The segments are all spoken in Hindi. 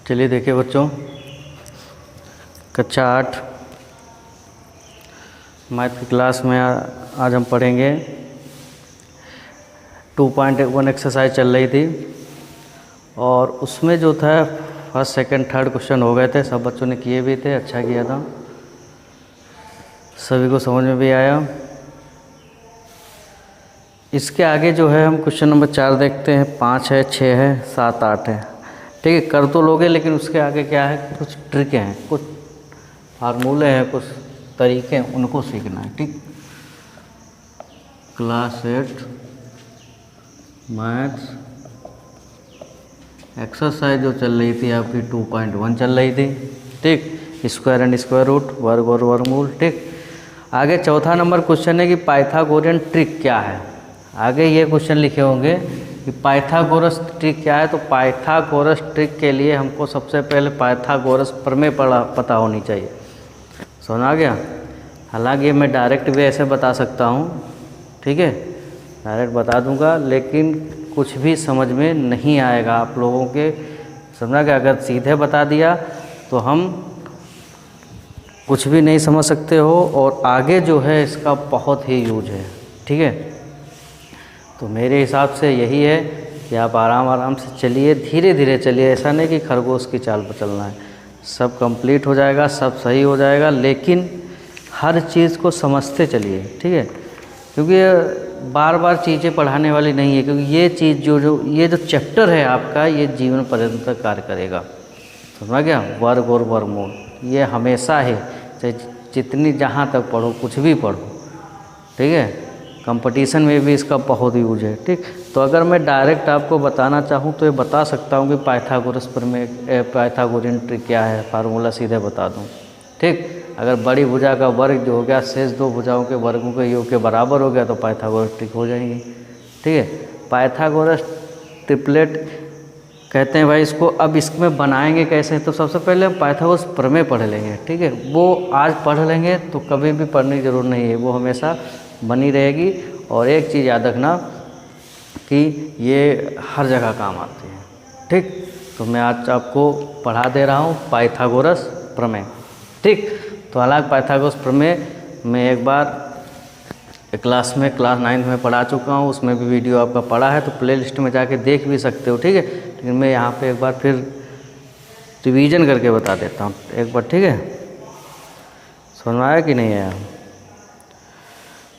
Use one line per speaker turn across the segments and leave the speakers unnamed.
चलिए देखिए बच्चों, कक्षा 8 मैथ की क्लास में आज हम पढ़ेंगे 2.1 एक्सरसाइज चल रही थी और उसमें जो था फर्स्ट सेकंड थर्ड क्वेश्चन हो गए थे। सब बच्चों ने किए भी थे, अच्छा किया था, सभी को समझ में भी आया। इसके आगे जो है हम क्वेश्चन नंबर 4 देखते हैं, 5 है, 6 है, 7, 8 है। ठीक है, कर तो लोगे, लेकिन उसके आगे क्या है, कुछ ट्रिक हैं, कुछ फार्मूले हैं, कुछ तरीके हैं, उनको सीखना है। ठीक, क्लास 8 मैथ्स एक्सरसाइज जो चल रही थी आपकी 2.1 चल रही थी। ठीक, स्क्वायर एंड स्क्वायर रूट, वर्ग और वर्गमूल। ठीक, आगे चौथा नंबर क्वेश्चन है कि पाइथागोरियन ट्रिक क्या है। आगे ये क्वेश्चन लिखे होंगे कि पाइथागोरस ट्रिक क्या है। तो पाइथागोरस ट्रिक के लिए हमको सबसे पहले पाइथागोरस प्रमेय पता होनी चाहिए। समझ आ गया? हालांकि मैं डायरेक्ट भी ऐसे बता सकता हूँ, ठीक है, डायरेक्ट बता दूंगा, लेकिन कुछ भी समझ में नहीं आएगा आप लोगों के। समझा कि अगर सीधे बता दिया तो हम कुछ भी नहीं समझ सकते हो, और आगे जो है इसका बहुत ही यूज है। ठीक है, तो मेरे हिसाब से यही है कि आप आराम आराम से चलिए, धीरे धीरे चलिए। ऐसा नहीं कि खरगोश की चाल पर चलना है। सब कंप्लीट हो जाएगा, सब सही हो जाएगा, लेकिन हर चीज़ को समझते चलिए। ठीक है, क्योंकि ये बार बार चीज़ें पढ़ाने वाली नहीं है, क्योंकि ये चीज़ ये जो चैप्टर है आपका, ये जीवन पर्यंत कार्य करेगा। समझ गया? वर्ग और वर्गमूल ये हमेशा है, चाहे जितनी जहाँ तक पढ़ो, कुछ भी पढ़ो। ठीक है, कंपटीशन में भी इसका बहुत यूज है। ठीक, तो अगर मैं डायरेक्ट आपको बताना चाहूँ तो ये बता सकता हूँ कि पाइथागोरस प्रमेय, पाइथागोरियन ट्रिक क्या है, फार्मूला सीधे बता दूँ। ठीक, अगर बड़ी भुजा का वर्ग जो हो गया शेष दो भुजाओं के वर्गों के योग के बराबर हो गया तो पाइथागोरस ट्रिक हो जाएंगी। ठीक है, पाइथागोरस ट्रिपलेट कहते हैं भाई इसको। अब इसमें बनाएंगे कैसे, तो सबसे पहले पाइथागोरस प्रमेय पढ़ लेंगे। ठीक है, वो आज पढ़ लेंगे तो कभी भी पढ़ने की जरूरत नहीं है, वो हमेशा बनी रहेगी। और एक चीज़ याद रखना कि ये हर जगह काम आती है। ठीक, तो मैं आज आपको पढ़ा दे रहा हूँ पाइथागोरस प्रमेय। ठीक, तो हालांकि पाइथागोरस प्रमेय मैं एक बार क्लास 9 में पढ़ा चुका हूँ, उसमें भी वीडियो आपका पड़ा है, तो प्लेलिस्ट में जाके देख भी सकते हो। ठीक है, लेकिन मैं यहाँ पे एक बार फिर रिवीजन करके बता देता हूँ एक बार। ठीक है, समझ में आया कि नहीं आया?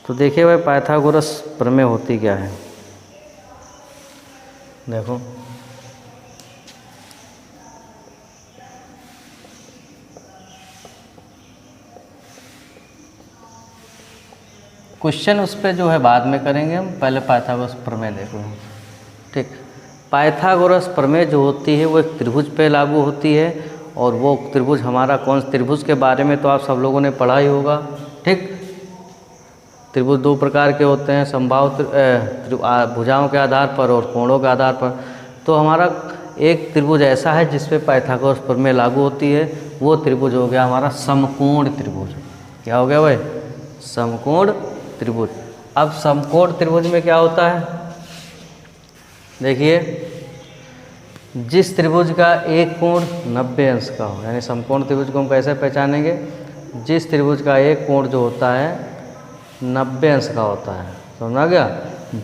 तो देखिए भाई, पाइथागोरस प्रमेय होती क्या है। देखो, क्वेश्चन उस पर जो है बाद में करेंगे हम, पहले पाइथागोरस प्रमेय देखो। ठीक, पाइथागोरस प्रमेय जो होती है वो एक त्रिभुज पे लागू होती है, और वो त्रिभुज हमारा कौन सा त्रिभुज के बारे में तो आप सब लोगों ने पढ़ा ही होगा। ठीक, त्रिभुज दो प्रकार के होते हैं, समबाहु भुजाओं के आधार पर और कोणों के आधार पर। तो हमारा एक त्रिभुज ऐसा है जिस पे पाइथागोरस प्रमेय लागू होती है, वो त्रिभुज हो गया हमारा समकोण त्रिभुज। क्या हो गया भाई? समकोण त्रिभुज। अब समकोण त्रिभुज में क्या होता है, देखिए, जिस त्रिभुज का एक कोण 90 अंश का हो, यानी समकोण त्रिभुज को हम कैसे पहचानेंगे, जिस त्रिभुज का एक कोण जो होता है 90 अंश का होता है। समझा गया?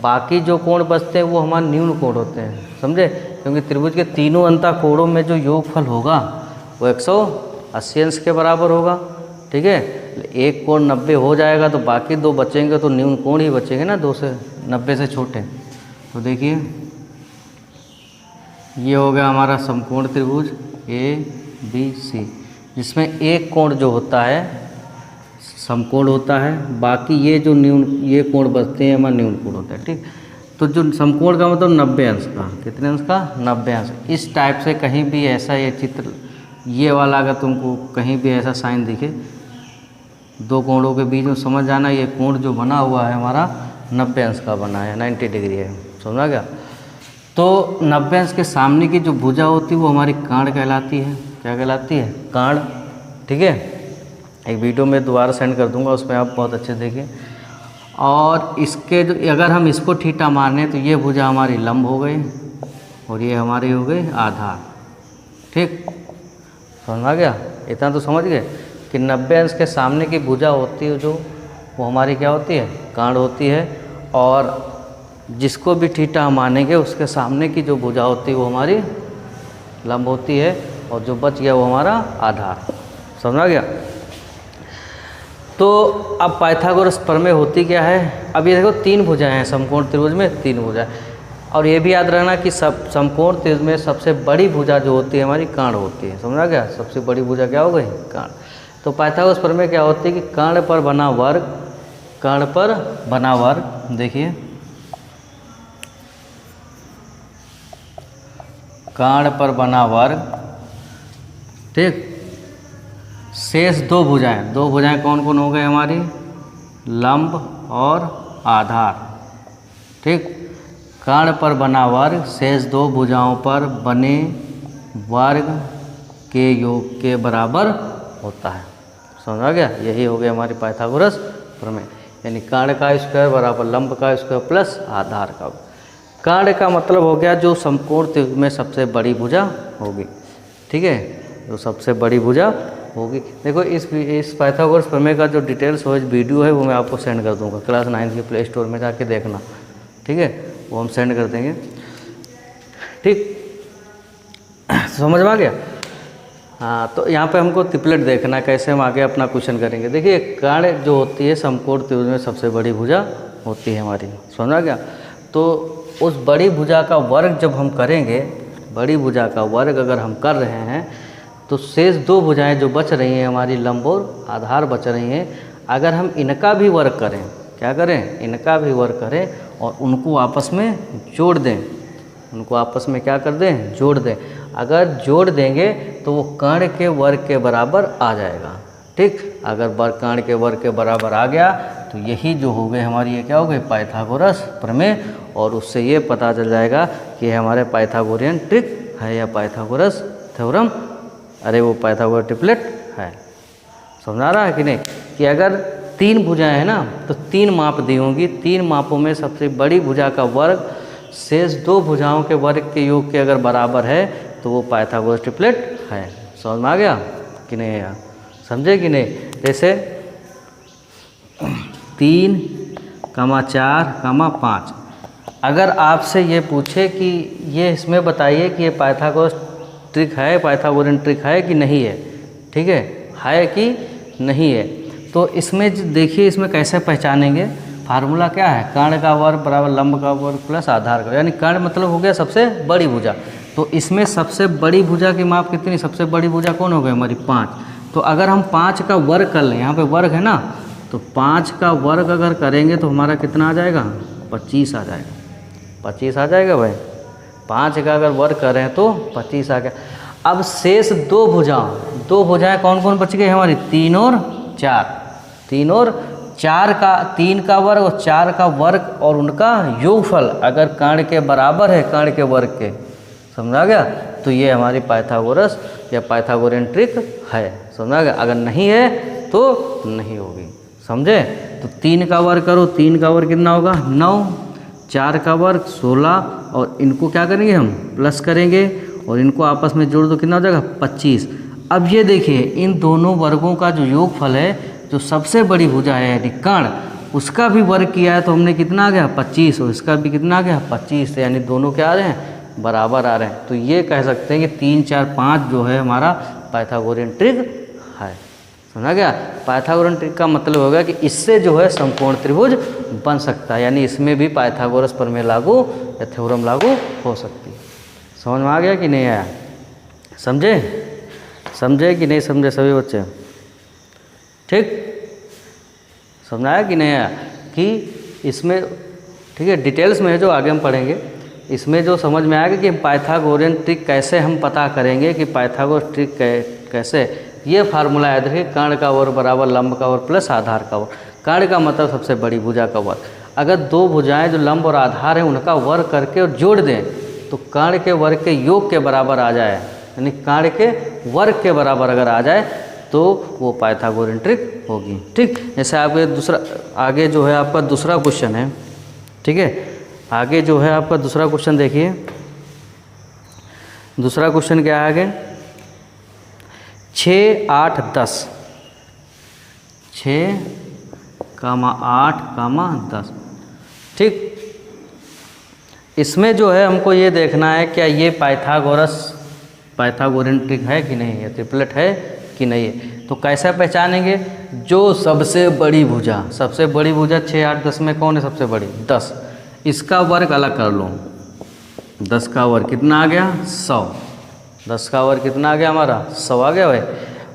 बाकी जो कोण बचते हैं वो हमारे न्यून कोण होते हैं, समझे? क्योंकि त्रिभुज के तीनों अंतः कोणों में जो योगफल होगा वो 180 अंश के बराबर होगा। ठीक है, एक कोण 90 हो जाएगा तो बाकी दो बचेंगे तो न्यून कोण ही बचेंगे ना, 90 से छोटे। तो देखिए, ये हो गया हमारा समकोण त्रिभुज ABC, जिसमें एक कोण जो होता है समकोण होता है, बाकी ये जो ये कोण बचते हैं हमारे न्यून कोण होता है। ठीक, तो जो समकोण का मतलब 90 अंश का, कितने अंश का? 90 अंश। इस टाइप से कहीं भी ऐसा ये चित्र, ये वाला अगर तुमको कहीं भी ऐसा साइन दिखे, दो कोणों के बीच में, समझ जाना ये कोण जो बना हुआ है हमारा 90 अंश का बना है, 90 डिग्री है। समझा गया? तो 90 अंश के सामने की जो भुजा होती है वो हमारी काण कहलाती है। क्या कहलाती है? काण। ठीक है, एक वीडियो में दोबारा सेंड कर दूंगा, उसमें आप बहुत अच्छे देखें। और इसके जो, अगर हम इसको थीटा माने तो ये भुजा हमारी लंब हो गई और ये हमारी हो गई आधार। ठीक, समझ आ गया? इतना तो समझ गए कि 90 अंश के सामने की भुजा होती है जो, वो हमारी क्या होती है? कांड होती है। और जिसको भी थीटा हम मानेंगे उसके सामने की जो भुजा होती है वो हमारी लंब होती है, और जो बच गया वो हमारा आधार। समझ आ गया? तो अब पाइथागोरस प्रमेय होती क्या है? अब ये देखो 3 भुजाएं हैं समकोण त्रिभुज में, 3 भुजाएं। और ये भी याद रखना कि सब समकोण त्रिभुज में सबसे बड़ी भुजा जो होती है हमारी कांड होती है। समझा गया? सबसे बड़ी भुजा क्या हो गई? कांड। तो पाइथागोरस प्रमेय क्या होती है कि कांड पर बना वर्ग, कांड पर बना वर्ग, देखिए कांड पर बना वर्ग, ठीक, शेष 2 भुजाएं, 2 भुजाएं कौन कौन हो गए हमारी? लंब और आधार, ठीक। कांड पर बना वर्ग शेष 2 भुजाओं पर बने वर्ग के योग के बराबर होता है। समझ आ गया? यही हो गया हमारी पाइथागोरस प्रमेय, यानी कांड का स्क्वायर बराबर लंब का स्क्वायर प्लस आधार का। कांड का मतलब हो गया जो समकोण त्रिभुज में सबसे बड़ी भुजा होगी, ठीक है, जो सबसे बड़ी भुजा होगी। देखो इस पाइथागोरस प्रमेय का जो डिटेल्स हो वीडियो है वो मैं आपको सेंड कर दूंगा, क्लास 9 के प्ले स्टोर में जाके देखना, ठीक है, वो हम सेंड कर देंगे, ठीक। समझ में आ गया? हाँ, तो यहाँ पे हमको ट्रिपलेट देखना है, कैसे हम आगे अपना क्वेश्चन करेंगे। देखिए कांड जो होती है समकोण त्रिभुज में सबसे बड़ी भुजा होती है हमारी। समझ आ गया? तो उस बड़ी भुजा का वर्ग जब हम करेंगे, बड़ी भुजा का वर्ग अगर हम कर रहे हैं तो शेष 2 भुजाएं जो बच रही हैं हमारी लंब और आधार बच रही हैं, अगर हम इनका भी वर्ग करें, क्या करें? इनका भी वर्ग करें और उनको आपस में जोड़ दें, उनको आपस में क्या कर दें? जोड़ दें। अगर जोड़ देंगे तो वो कांड के वर्ग के बराबर आ जाएगा, ठीक। अगर कांड के वर्ग के बराबर आ गया तो यही जो हो गए हमारी, ये क्या हो गए? पाइथागोरस प्रमेय। और उससे ये पता चल जाएगा कि हमारे पाइथागोरियन ट्रिक है या पाइथागोरस थ्योरम, अरे वो पाइथागोरस ट्रिपलेट है। समझ आ रहा है कि नहीं? कि अगर 3 भुजाएं हैं ना तो 3 माप दी होंगी, 3 मापों में सबसे बड़ी भुजा का वर्ग शेष 2 भुजाओं के वर्ग के योग के अगर बराबर है तो वो पाइथागोरस ट्रिपलेट है। समझ में आ गया कि नहीं यार? समझे कि नहीं? जैसे 3, 4, 5, अगर आपसे ये पूछे कि ये इसमें बताइए कि ये पाइथागोरस ट्रिक है, पाइथागोरियन ट्रिक है कि नहीं है, ठीक है कि नहीं है, तो इसमें देखिए इसमें कैसे पहचानेंगे? फार्मूला क्या है? कांड का वर्ग बराबर लंब का वर्ग प्लस आधार का, यानी कांड मतलब हो गया सबसे बड़ी भुजा। तो इसमें सबसे बड़ी भुजा की माप कितनी? सबसे बड़ी भुजा कौन हो गई हमारी? 5। तो अगर हम 5 का वर्ग कर लें, यहाँ पे वर्ग है ना, तो 5 का वर्ग अगर करेंगे तो हमारा कितना आ जाएगा? 25 आ जाएगा। 25 आ जाएगा भाई। 5 का अगर वर्ग करें तो 25 आ गया। अब शेष 2 भुजाएं कौन कौन बच गई हमारी? 3 और 4। 3 और 4 का 3 का वर्ग और 4 का वर्ग और उनका योगफल अगर कांड के बराबर है, कांड के वर्ग के, समझा गया? तो ये हमारी पाइथागोरस या पाइथागोरियन ट्रिक है। समझा गया? अगर नहीं है तो नहीं होगी। समझे? तो 3 का वर्ग करो, 3 का वर्ग कितना होगा? 9, 4 का वर्ग 16, और इनको क्या करेंगे हम? प्लस करेंगे और इनको आपस में जोड़ दो, कितना हो जाएगा? 25। अब ये देखिए इन दोनों वर्गों का जो योगफल है, जो सबसे बड़ी भुजा है यानी कांड, उसका भी वर्ग किया है तो हमने कितना आ गया? 25, और इसका भी कितना आ गया? 25। यानी दोनों क्या आ रहे हैं? बराबर आ रहे हैं। तो ये कह सकते हैं कि 3, 4, 5 जो है हमारा पाइथागोरियन ट्रिक है। समझा गया? पाइथागोरियन ट्रिक का मतलब होगा कि इससे जो है समकोण त्रिभुज बन सकता है, यानी इसमें भी पाइथागोरस प्रमेय लागू या थ्योरम लागू हो सकती है। समझ में आ गया कि नहीं आया? समझे? समझे कि नहीं समझे सभी बच्चे? ठीक, समझ आया कि नहीं आया? कि इसमें ठीक है, डिटेल्स में है जो आगे हम पढ़ेंगे, इसमें जो समझ में आएगा कि पाइथागोरियन ट्रिक कैसे हम पता करेंगे कि पाइथागोरस ट्रिक कैसे, ये फार्मूला याद रखिए, कांड का वर्ग बराबर लंब का वर्ग प्लस आधार का वर्ग। कांड का मतलब सबसे बड़ी भुजा का वर्ग। अगर 2 भुजाएं जो लंब और आधार हैं उनका वर्ग करके और जोड़ दें तो कांड के वर्ग के योग के बराबर आ जाए, यानी कांड के वर्ग के बराबर अगर आ जाए तो वो पाइथागोरियन ट्रिक होगी। ठीक, जैसे आपके दूसरा आगे जो है आपका दूसरा क्वेश्चन है, ठीक है, आगे जो है आपका दूसरा क्वेश्चन देखिए। दूसरा क्वेश्चन क्या है आगे? 6, 8, 10, 6, 8, 10, ठीक। इसमें जो है हमको ये देखना है क्या ये पाइथागोरियन ट्रिक है कि नहीं है, ट्रिपलेट है कि नहीं है। तो कैसे पहचानेंगे, जो सबसे बड़ी भुजा 6, 8, 10 में कौन है सबसे बड़ी, 10, इसका वर्ग अलग कर लो, 10 का वर्ग कितना आ गया 100, 10 का वर्ग कितना आ गया हमारा 100 आ गया भाई।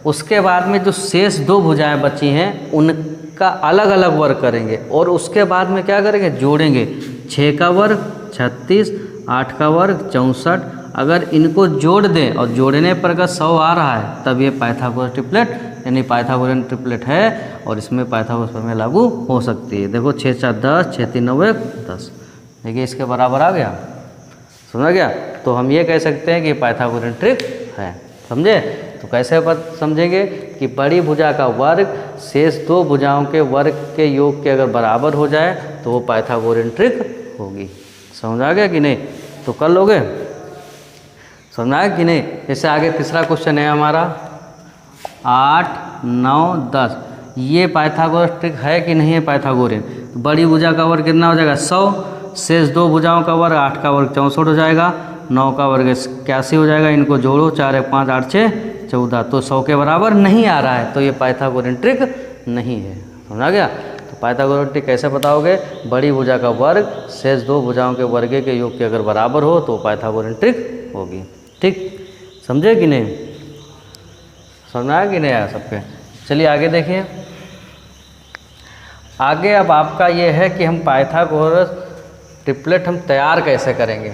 उसके बाद में जो शेष 2 भुजाएं बची हैं उनका अलग अलग वर्ग करेंगे और उसके बाद में क्या करेंगे, जोड़ेंगे, 6 का वर्ग 36, 8 का वर्ग 64, अगर इनको जोड़ दें और जोड़ने पर अगर 100 आ रहा है तब ये पाइथागोरस ट्रिपलेट यानी पाइथागोरियन ट्रिपलेट है और इसमें पाइथागोरस प्रमेय लागू हो सकती है। देखो 6, 4, 10, 6, 3, 9, 10, देखिए इसके बराबर आ गया, समझा गया। तो हम ये कह सकते हैं कि पाइथागोरियन ट्रिक है, समझे। तो कैसे समझेंगे कि बड़ी भुजा का वर्ग शेष 2 भुजाओं के वर्ग के योग के अगर बराबर हो जाए तो वो पाइथागोरियन ट्रिक होगी। समझ आ गया कि नहीं, तो कर लोगे, समझ आया कि नहीं। जैसे आगे तीसरा क्वेश्चन है हमारा 8, 9, 10, ये पाइथागोरस ट्रिक है कि नहीं है पाइथागोरियन। तो बड़ी भुजा का वर्ग कितना हो जाएगा 100, शेष 2 भुजाओं का वर्ग 8 का वर्ग 64 हो जाएगा, 9 का वर्ग 81 हो जाएगा, इनको जोड़ो 4, 1, 5, 8, 6, 14, तो 100 के बराबर नहीं आ रहा है, तो ये पाइथागोरियन ट्रिक नहीं है। समझा गया। तो पाइथागोरस ट्रिक कैसे बताओगे, बड़ी भुजा का वर्ग शेष 2 भुजाओं के वर्ग के योग के अगर बराबर हो तो पाइथागोरियन ट्रिक होगी, ठीक। समझे कि नहीं, समझ आया कि नहीं आया सबके। चलिए आगे देखिए, आगे अब आपका ये है कि हम पाइथागोरस ट्रिपलेट हम तैयार कैसे करेंगे,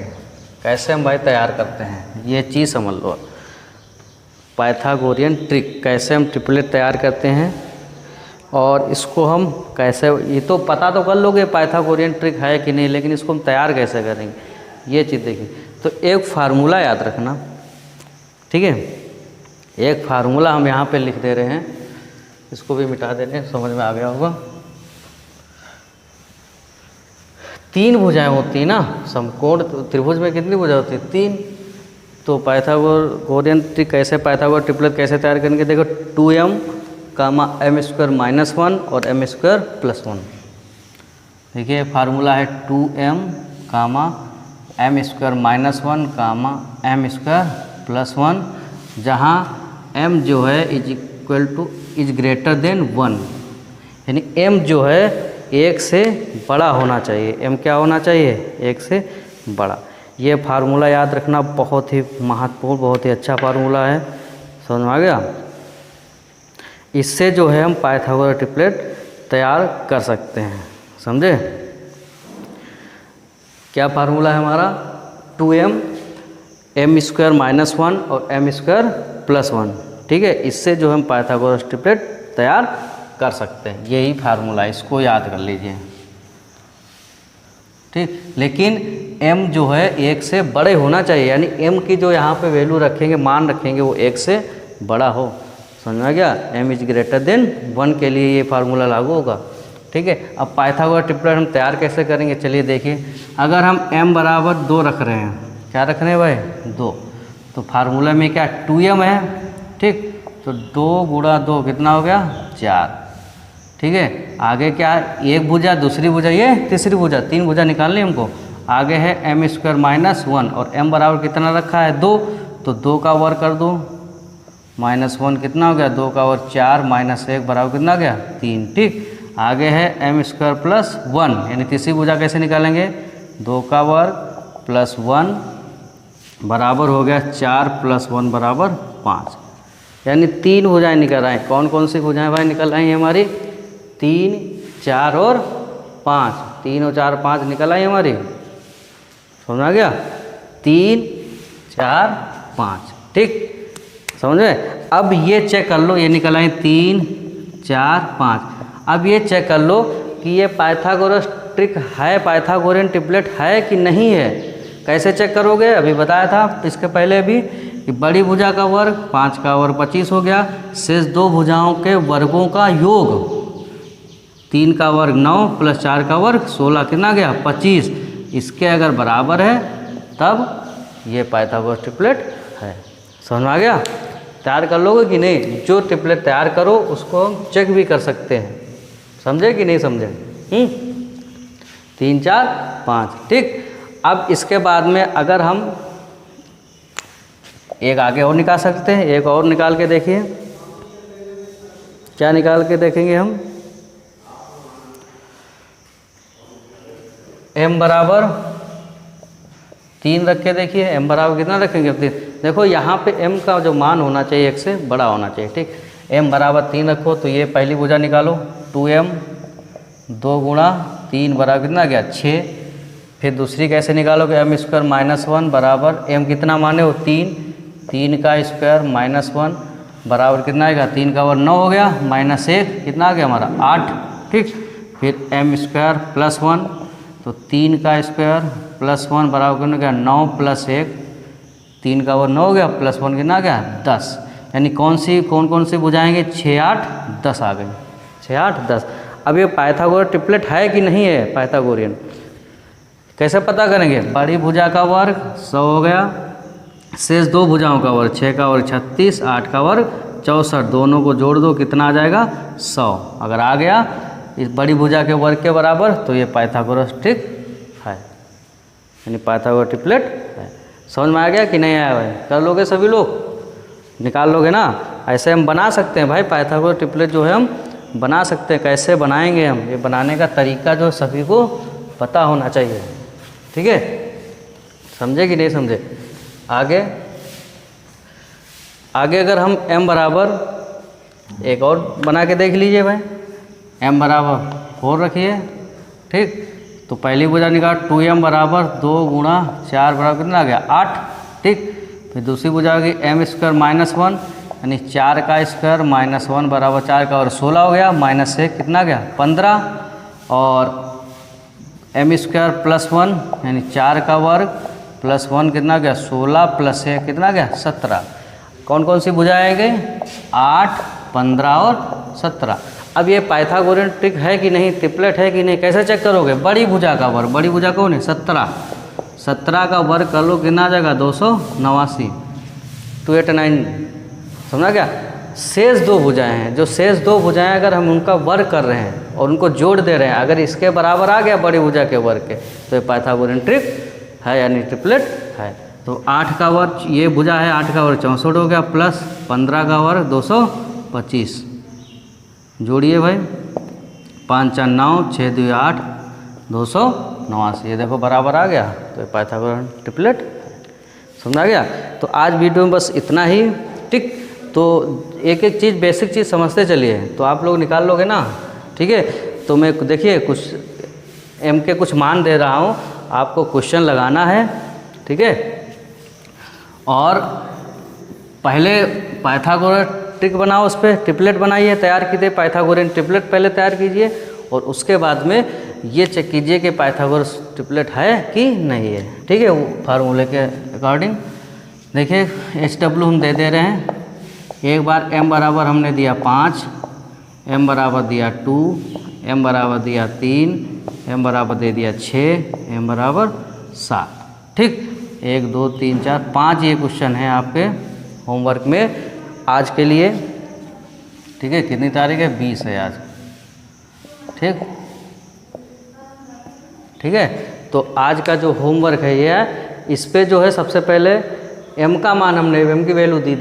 कैसे हम भाई तैयार करते हैं, ये चीज़ समझ लो। पाइथागोरियन ट्रिक कैसे हम ट्रिपलेट तैयार करते हैं और इसको हम कैसे, ये तो पता तो कर लोगे पाइथागोरियन ट्रिक है कि नहीं, लेकिन इसको हम तैयार कैसे करेंगे ये चीज़ देखिए। तो एक फार्मूला याद रखना, ठीक है। एक फार्मूला हम यहाँ पे लिख दे रहे हैं, इसको भी मिटा दे रहे हैं, समझ में आ गया होगा। 3 भुजाएं होती है ना, समकोण त्रिभुज में कितनी भुजा होती है 3। तो पाइथागोरियन ट्रिक कैसे, पाइथागोरस ट्रिपलेट कैसे तैयार करेंगे, देखो 2m, m² - 1 और m² + 1। देखिए फार्मूला है 2m, m² - 1, m² + 1, जहाँ m जो है इज ग्रेटर देन 1, यानी m जो है 1 से बड़ा होना चाहिए, m क्या होना चाहिए 1 से बड़ा। ये फार्मूला याद रखना बहुत ही महत्वपूर्ण, बहुत ही अच्छा फार्मूला है, समझ में आ गया। इससे जो है हम पाइथागोरस ट्रिपलेट तैयार कर सकते हैं, समझे। क्या फार्मूला है हमारा 2m, m² - 1 और m² + 1, ठीक है। इससे जो हम पाइथागोरस ट्रिपलेट तैयार कर सकते हैं, यही फार्मूला, इसको याद कर लीजिए, ठीक। लेकिन m जो है 1 से बड़े होना चाहिए, यानी m की जो यहाँ पे वैल्यू रखेंगे, मान रखेंगे, वो 1 से बड़ा हो, समझ में आ गया। m इज ग्रेटर देन 1 के लिए ये फार्मूला लागू होगा, ठीक है। अब पाइथागोरस ट्रिपलेट हम तैयार कैसे करेंगे, चलिए देखिए। अगर हम m = 2 रख रहे हैं, क्या रख रहे हैं भाई 2, तो फार्मूला में क्या 2m है, ठीक। तो 2 × 2 कितना हो गया 4, ठीक है। आगे क्या, एक भुजा, दूसरी भुजा, ये तीसरी भुजा, 3 भुजा निकालनी हमको। आगे है m² - 1 और m बराबर कितना रखा है 2, तो 2 का वर्ग कर दो, -1 कितना हो गया 2 का वर्ग 4, -1 बराबर कितना गया 3, ठीक। आगे है m² + 1, यानी तीसरी भुजा कैसे निकालेंगे, 2 का वर्ग + 1 बराबर हो गया 4 + 1 बराबर 5, यानी 3 भुजाएं निकल आई। कौन कौन सी भुजाएं भाई निकल आई हमारी, 3, 4 और 5, 3 और 4, 5 निकल आई हमारी, समझ आ गया, 3, 4, 5, ठीक, समझ में। अब ये चेक कर लो, ये निकल आई 3, 4, 5। अब ये चेक कर लो कि ये पाइथागोरस ट्रिक है, पाइथागोरियन ट्रिपलेट है कि नहीं है। कैसे चेक करोगे, अभी बताया था इसके पहले भी कि बड़ी भुजा का वर्ग 5 का वर्ग 25 हो गया, शेष 2 भुजाओं के वर्गों का योग 3 का वर्ग 9 + 4 का वर्ग 16 कितना गया 25, इसके अगर बराबर है तब ये पाइथागोरस ट्रिपलेट है, समझ में आ गया। तैयार कर लोगे कि नहीं? जो ट्रिपलेट तैयार करो उसको हम चेक भी कर सकते हैं, समझे कि नहीं समझे? 3 4 5, ठीक। अब इसके बाद में अगर हम एक आगे और निकाल सकते हैं, एक और निकाल के देखिए, क्या निकाल के देखेंगे हम? m बराबर 3 रख के देखिए, m बराबर कितना रखेंगे? 3। देखो यहाँ पे m का जो मान होना चाहिए 1 से बड़ा होना चाहिए, ठीक। m बराबर 3 रखो तो ये पहली भुजा निकालो, 2m 2 गुणा 3 बराबर कितना गया? 6। फिर दूसरी कैसे निकालोगे? m स्क्वायर माइनस 1 बराबर m कितना माने हो? 3, 3 का स्क्वायर माइनस 1 बराबर कितना आएगा? 3 का वर्ग 9 हो गया, माइनस 1 कितना आ गया हमारा? 8, ठीक। फिर m स्क्वायर प्लस 1, तो 3 का स्क्वायर प्लस 1 बराबर कितना गया? 9 प्लस 1, 3 का वर्ग 9 हो गया, प्लस 1 कितना आ गया? 10। यानी कौन कौन सी बुझाएंगे? 6 8 10 आ गए, 6 8 10। अब ये पाइथागोरस ट्रिपलेट है कि नहीं है पाइथागोरियन? कैसे पता करेंगे? बड़ी भुजा का वर्ग 100 हो गया, शेष 2 भुजाओं का वर्ग, 6 का वर्ग 36, 8 का वर्ग 64, दोनों को जोड़ दो कितना आ जाएगा? 100। अगर आ गया इस बड़ी भुजा के वर्ग के बराबर तो ये पाइथागोरस ट्रिक है, यानी पाइथागोरस ट्रिपलेट है। समझ में आ गया कि नहीं आया भाई? कर लोगे सभी लोग? निकाल लोगे ना? ऐसे हम बना सकते हैं भाई, पाइथागोरस ट्रिपलेट जो है हम बना सकते हैं। कैसे बनाएंगे हम? ये बनाने का तरीका जो सभी को पता होना चाहिए, ठीक है? समझे कि नहीं समझे? आगे अगर हम m बराबर एक और बना के देख लीजिए भाई, m बराबर 4 रखिए, ठीक। तो पहली भुजा निकाल, 2m बराबर 2 गुणा 4 बराबर कितना आ गया? 8, ठीक। फिर दूसरी भुजा होगी m स्क्वायर माइनस 1, यानी 4 का स्क्वायर माइनस 1 बराबर 4 का वर्ग 16 हो गया, माइनस 1 कितना आ गया? 15, और m स्क्वायर प्लस 1 यानी 4 का वर्ग प्लस 1 कितना गया? 16 प्लस 1 कितना गया? 17। कौन कौन सी भुजा आएगी? 8 15 और 17। अब ये पाइथागोरियन ट्रिक है कि नहीं, ट्रिपलेट है कि नहीं, कैसे चेक करोगे? बड़ी भुजा का वर्ग, बड़ी भुजा कौन है? 17, 17 का वर्ग कर लो कितना आ जाएगा? 289, 289, समझा क्या? शेष 2 भुजाएं हैं, जो शेष 2 भुजाएं अगर हम उनका वर्ग कर रहे हैं और उनको जोड़ दे रहे हैं, अगर इसके बराबर आ गया बड़ी भुजा के वर्ग के, तो ये पाइथागोरियन ट्रिक है, यानी ट्रिपलेट है। तो 8 का वर्ग, ये भुजा है 8 का वर्ग 64 हो गया, प्लस 15 का वर्ग 225, जोड़िए भाई, 5 4 9, 6 2 8, 289, ये देखो बराबर आ गया, तो ये पाइथागोरियन ट्रिपलेट। समझा गया? तो आज वीडियो में बस इतना ही, ठीक। तो एक एक चीज़, बेसिक चीज़ समझते चलिए, तो आप लोग निकाल लोगे ना, ठीक है? तो मैं देखिए कुछ m के कुछ मान दे रहा हूँ, आपको क्वेश्चन लगाना है, ठीक है? और पहले पाइथागोरस ट्रिक बनाओ, उस पर ट्रिपलेट बनाइए, तैयार कीजिए पाइथागोरियन ट्रिपलेट पहले तैयार कीजिए, और उसके बाद में ये चेक कीजिए कि पाइथागोरस ट्रिपलेट है कि नहीं है, ठीक है? वो फार्मूले के अकॉर्डिंग देखिए HW हम दे रहे हैं। एक बार m बराबर हमने दिया 5, m बराबर दिया 2, m बराबर दिया 3, m बराबर दे दिया 6, m बराबर 7, ठीक। 1 2 3 4 5 ये क्वेश्चन है आपके होमवर्क में आज के लिए, ठीक है? कितनी तारीख है? 20 है आज, ठीक, ठीक है? तो आज का जो होमवर्क है ये है, इस पे जो है सबसे पहले m का मान हमने m की वैल्यू दे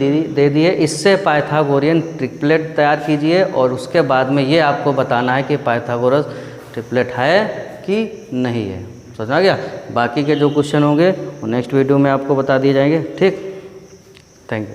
दी है, इससे पाइथागोरियन ट्रिपलेट तैयार कीजिए, और उसके बाद में ये आपको बताना है कि पाइथागोरस ट्रिपलेट है कि नहीं है। समझा गया? बाकी के जो क्वेश्चन होंगे वो नेक्स्ट वीडियो में आपको बता दिए जाएंगे, ठीक। Thank you.